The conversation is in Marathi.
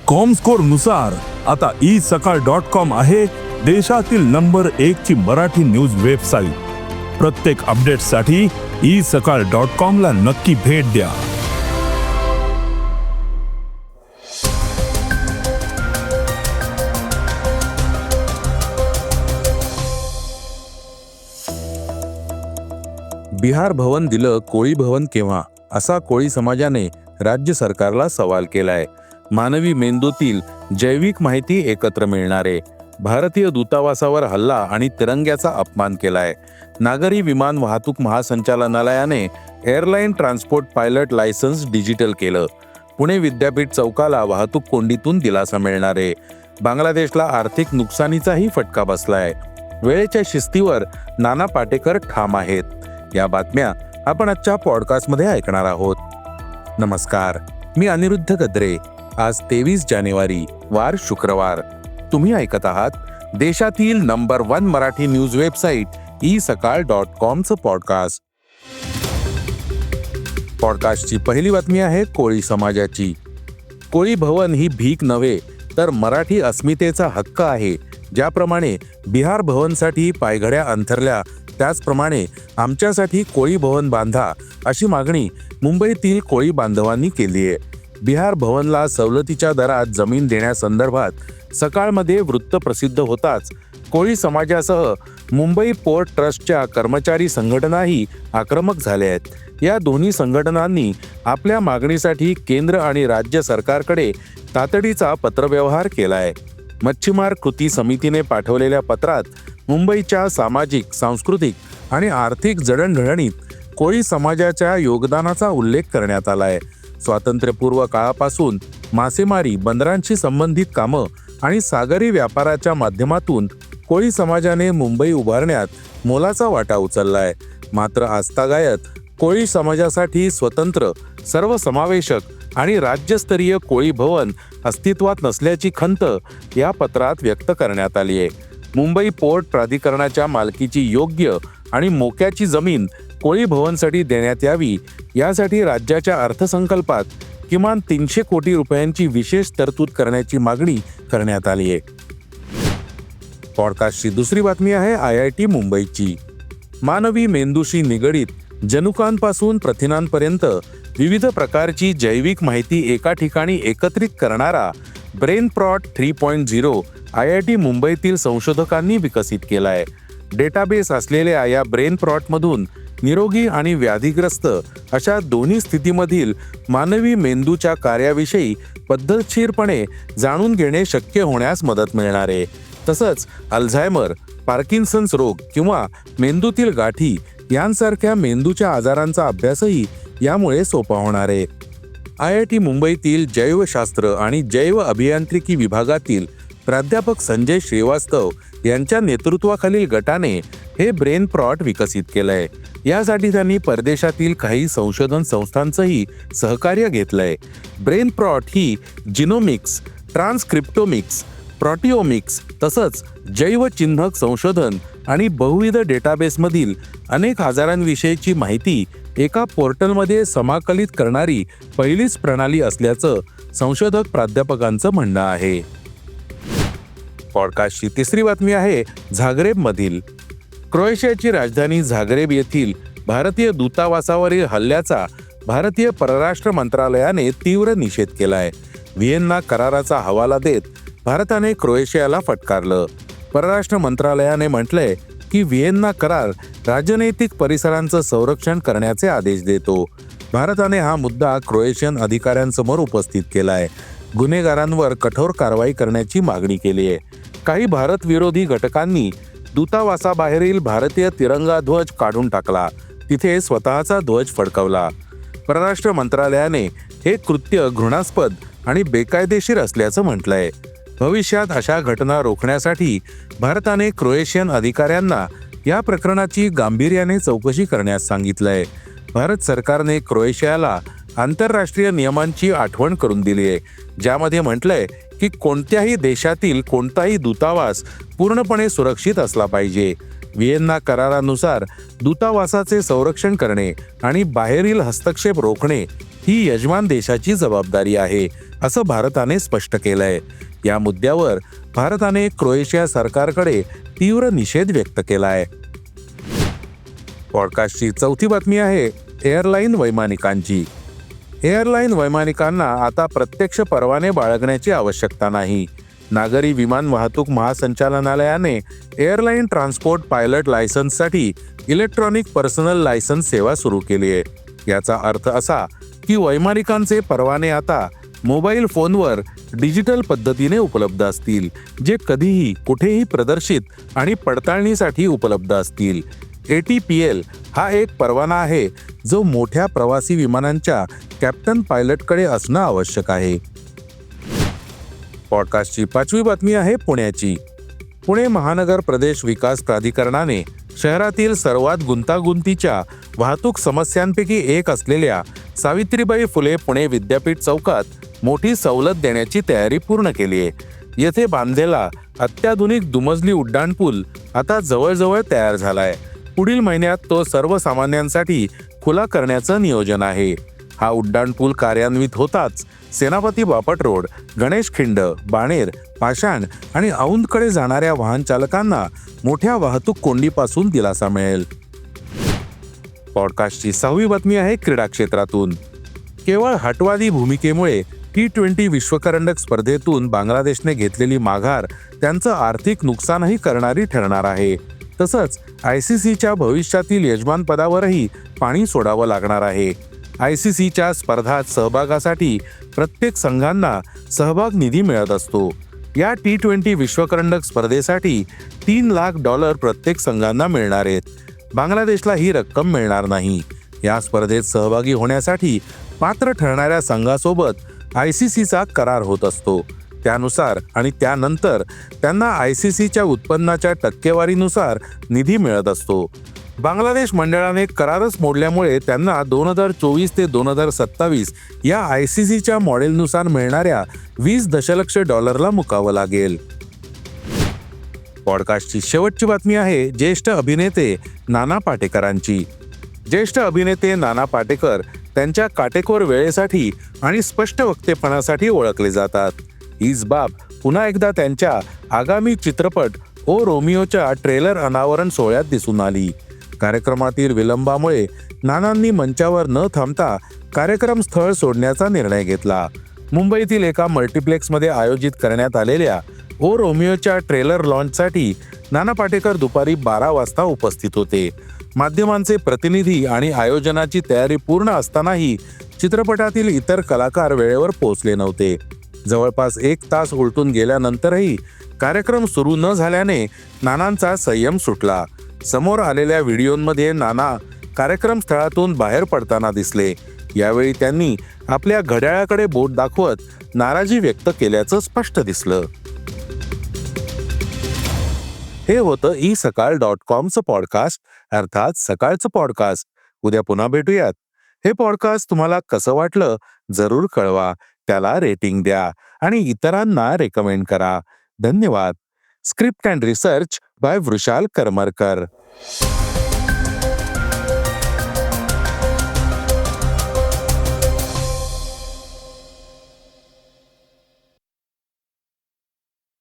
कॉमस्कोर नुसार आता isakal.com आहे देशातील नंबर 1 ची मराठी न्यूज वेबसाईट। प्रत्येक अपडेटसाठी isakal.com ला नक्की भेट द्या। बिहार भवन दिलं, कोळी भवन केव्हा, असा कोळी समाजाने राज्य सरकारला सवाल केलाय। मानवी मेंदूतील जैविक माहिती एकत्र मिळणारे, भारतीय दूतावासावर हल्ला आणि तिरंग्याचा अपमान केलाय। नागरी विमान वाहतूक महासंचालनालयाने airline transport pilot licence digital केलं। पुणे विद्यापीठ चौकाला वाहतूक कोंडीतून दिलासा मिळणारे, बांगलादेशला आर्थिक नुकसानीचाही फटका बसलाय। वेळेच्या शिस्तीवर नाना पाटेकर ठाम आहेत। या बातम्या आपण आजच्या पॉडकास्टमध्ये ऐकणार आहोत। नमस्कार, मी अनिरुद्ध गद्रे। आज 23 जानेवारी, वार शुक्रवार। तुम्ही ऐकत आहात देशातील number 1 Marathi news website isakal.com चं पॉडकास्ट। पॉडकास्टची पहिली बातमी आहे कोळी समाजाची। कोळी भवन ही भीक नव्हे तर मराठी अस्मितेचा हक्क आहे। ज्याप्रमाणे बिहार भवनसाठी पायघड्या अंथरल्या, त्याचप्रमाणे आमच्यासाठी कोळी भवन बांधा, अशी मागणी मुंबईतील कोळी बांधवांनी केली आहे। बिहार भवनला सवलतीच्या दरात जमीन देण्यासंदर्भात सकाळमध्ये वृत्त प्रसिद्ध होताच कोळी समाजासह मुंबई पोर्ट ट्रस्टच्या कर्मचारी संघटनाही आक्रमक झाल्या आहेत। या दोन्ही संघटनांनी आपल्या मागणीसाठी केंद्र आणि राज्य सरकारकडे तातडीचा पत्रव्यवहार केलाय। मच्छीमार कृती समितीने पाठवलेल्या पत्रात मुंबईच्या सामाजिक, सांस्कृतिक आणि आर्थिक जडणघडणीत कोळी समाजाच्या योगदानाचा उल्लेख करण्यात आलाय। स्वातंत्र्यपूर्व काळापासून मासेमारी, बंदरांशी संबंधित कामं आणि सागरी व्यापाराच्या माध्यमातून कोळी समाजाने मुंबई उभारण्यात मोलाचा वाटा उचललाय। मात्र आजतागायत कोळी समाजासाठी स्वतंत्र, सर्वसमावेशक आणि राज्यस्तरीय कोळी भवन अस्तित्वात नसल्याची खंत या पत्रात व्यक्त करण्यात आली आहे। मुंबई पोर्ट प्राधिकरणाच्या मालकीची योग्य आणि मोक्याची जमीन कोळी भवनसाठी देण्यात यावी, यासाठी राज्याच्या अर्थसंकल्पात किमान 300 कोटी रुपयांची विशेष तरतूद करण्याची मागणी करण्यात आली आहे। पॉडकास्टची दुसरी बातमी आहे IIT मुंबईची। मानवी मेंदूशी निगडीत जनुकांपासून प्रथिनांपर्यंत विविध प्रकारची जैविक माहिती एका ठिकाणी एकत्रित करणारा ब्रेनप्रॉट 3.0 IIT मुंबईतील संशोधकांनी विकसित केलाय। डेटाबेस असलेल्या या ब्रेनप्रॉटमधून निरोगी आणि व्याधीग्रस्त अशा दोन्ही स्थितीमधील मानवी मेंदूच्या कार्याविषयी पद्धतशीरपणे जाणून घेणे शक्य होण्यास मदत मिळणार आहे। तसंच अल्झायमर, पार्किन्सन्स रोग किंवा मेंदूतील गाठी यांसारख्या मेंदूच्या आजारांचा अभ्यासही यामुळे सोपा होणार आहे। IIT मुंबईतील जैवशास्त्र आणि जैव अभियांत्रिकी विभागातील प्राध्यापक संजय श्रीवास्तव यांच्या नेतृत्वाखालील गटाने हे ब्रेनप्रॉट विकसित केलंय। यासाठी त्यांनी परदेशातील काही संशोधन संस्थांचंही सहकार्य घेतलंय। ब्रेनप्रॉट ही जिनोमिक्स, ट्रान्सक्रिप्टोमिक्स, प्रोटिओमिक्स तसंच जैवचिन्हक संशोधन आणि बहुविध डेटाबेसमधील अनेक आजारांविषयीची माहिती एका पोर्टलमध्ये समाकलित करणारी पहिलीच प्रणाली असल्याचं संशोधक प्राध्यापकांचं म्हणणं आहे। पॉडकास्टची तिसरी बातमी आहे झाग्रेबमधील। क्रोएशियाची राजधानी झाग्रेब येथील भारतीय दूतावासावरील हल्ल्याचा भारतीय परराष्ट्र मंत्रालयाने तीव्र निषेध केलाय। व्हिएन्ना कराराचा हवाला देत भारताने क्रोएशियाला फटकारलं। परराष्ट्र मंत्रालयाने म्हटलंय की व्हिएन्ना करार राजनैतिक परिसरांचं संरक्षण करण्याचे आदेश देतो। भारताने हा मुद्दा क्रोएशियन अधिकाऱ्यांसमोर उपस्थित केलाय। गुन्हेगारांवर कठोर कारवाई करण्याची मागणी केली आहे। काही भारत विरोधी घटकांनी दूतावासाबाहेरील भारतीय तिरंगा ध्वज काढून टाकला, तिथे स्वतःचा ध्वज फडकवला। परराष्ट्र मंत्रालयाने हे कृत्य घृणास्पद आणि बेकायदेशीर असल्याचं म्हटलंय। भविष्यात अशा घटना रोखण्यासाठी भारताने क्रोएशियन अधिकाऱ्यांना या प्रकरणाची गांभीर्याने चौकशी करण्यास सांगितलंय। भारत सरकारने क्रोएशियाला आंतरराष्ट्रीय नियमांची आठवण करून दिली आहे, ज्यामध्ये म्हटलंय की कोणत्याही देशातील कोणताही दूतावास पूर्णपणे सुरक्षित असला पाहिजे। व्हिएन्ना करारानुसार दूतावासाचे संरक्षण करणे आणि बाहेरील हस्तक्षेप रोखणे ही यजमान देशाची जबाबदारी आहे, असं भारताने स्पष्ट केलंय. या मुद्द्यावर भारताने क्रोएशिया सरकारकडे तीव्र निषेध व्यक्त केलाय. पॉडकास्टची चौथी बातमी आहे एअरलाईन वैमानिकांची. एअरलाईन वैमानिकांना आता प्रत्यक्ष परवाने बाळगण्याची आवश्यकता नाही. नागरी विमान वाहतूक महासंचालनालयाने एअरलाईन ट्रान्सपोर्ट पायलट लायसन्ससाठी इलेक्ट्रॉनिक पर्सनल लायसन्स सेवा सुरू केली आहे. याचा अर्थ असा की वैमानिकांचे परवाने आता मोबाईल फोनवर डिजिटल पद्धतीने उपलब्ध असतील, जे कधीही कुठेही प्रदर्शित आणि पडताळणीसाठी उपलब्ध असतील. ATPL हा एक परवाना आहे जो मोठ्या प्रवासी विमानांच्या कॅप्टन पायलटकडे असणं आवश्यक आहे. पॉडकास्टची पाचवी बातमी आहे पुण्याची. पुणे महानगर प्रदेश विकास प्राधिकरणाने शहरातील सर्वात गुंतागुंतीच्या वाहतूक समस्यांपैकी एक असलेल्या सावित्रीबाई फुले पुणे विद्यापीठ चौकात मोठी सवलत देण्याची तयारी पूर्ण केली आहे. येथे बांधलेला अत्याधुनिक दुमजली उड्डाणपूल आता जवळजवळ तयार झालाय. पुढील महिन्यात तो सर्वसामान्यांसाठी खुला करण्याचं नियोजन आहे. हा उड्डाणपूल कार्यान्वित होताच सेनापती बापट रोड, गणेश खिंड, बाणेर, पाषाण आणि औंधकडे जाणाऱ्या वाहन चालकांना मोठ्या वाहतूक कोंडीपासून दिलासा मिळेल. पॉडकास्टची सहावी बातमी आहे क्रीडा क्षेत्रातून. केवळ हटवादी भूमिकेमुळे T20 विश्वकरंडक स्पर्धेतून बांगलादेशने घेतलेली माघार त्यांचं आर्थिक नुकसानही करणारी ठरणार आहे. तसंच ICCच्या भविष्यातील यजमानपदावरही पाणी सोडावं लागणार आहे. ICCच्या स्पर्धात सहभागासाठी प्रत्येक संघांना सहभाग निधी मिळत असतो. या T20 विश्वकरंडक स्पर्धेसाठी $3 लाख प्रत्येक संघांना मिळणार आहेत. बांगलादेशला ही रक्कम मिळणार नाही. या स्पर्धेत सहभागी होण्यासाठी पात्र ठरणाऱ्या संघासोबत ICCचा करार होत असतो. त्यानुसार आणि त्यानंतर त्यांना ICCच्या उत्पन्नाच्या टक्केवारीनुसार निधी मिळत असतो. बांगलादेश मंडळाने करारच मोडल्यामुळे त्यांना 2024 ते 2027 या ICCच्या मॉडेलनुसार मिळणाऱ्या $20 दशलक्ष मुकावं लागेल. पॉडकास्टची शेवटची बातमी आहे ज्येष्ठ अभिनेते नाना पाटेकरांची. ज्येष्ठ अभिनेते नाना पाटेकर त्यांच्या काटेकोर वेळेसाठी आणि स्पष्ट वक्तेपणासाठी ओळखले जातात. हीच बाब पुन्हा एकदा त्यांच्या आगामी चित्रपट ओ रोमिओच्या ट्रेलर अनावरण सोहळ्यात दिसून आली. कार्यक्रमातील विलंबामुळे नानांनी मंचावर न थांबता कार्यक्रम स्थळ सोडण्याचा निर्णय घेतला. मुंबईतील एका मल्टिप्लेक्समध्ये आयोजित करण्यात आलेल्या ओ रोमिओच्या ट्रेलर लॉन्चसाठी नाना पाटेकर दुपारी 12 वाजता उपस्थित होते. माध्यमांचे प्रतिनिधी आणि आयोजनाची तयारी पूर्ण असतानाही चित्रपटातील इतर कलाकार वेळेवर पोहोचले नव्हते. जवळपास 1 तास उलटून गेल्यानंतरही कार्यक्रम सुरू न झाल्याने नानांचा संयम सुटला. समोर आलेल्या व्हिडिओमध्ये नाना कार्यक्रम स्थळातून बाहेर पडताना दिसले. यावेळी त्यांनी आपल्या घड्याळाकडे बोट दाखवत नाराजी व्यक्त केल्याचं स्पष्ट दिसलं. हे होतं isakal.comचं पॉडकास्ट, अर्थात सकाळचं पॉडकास्ट. उद्या पुन्हा भेटूयात. हे पॉडकास्ट तुम्हाला कसं वाटलं जरूर कळवा. त्याला रेटिंग द्या आणि इतरांना रेकमेंड करा. धन्यवाद. Script and research by Vrushal Karmarkar.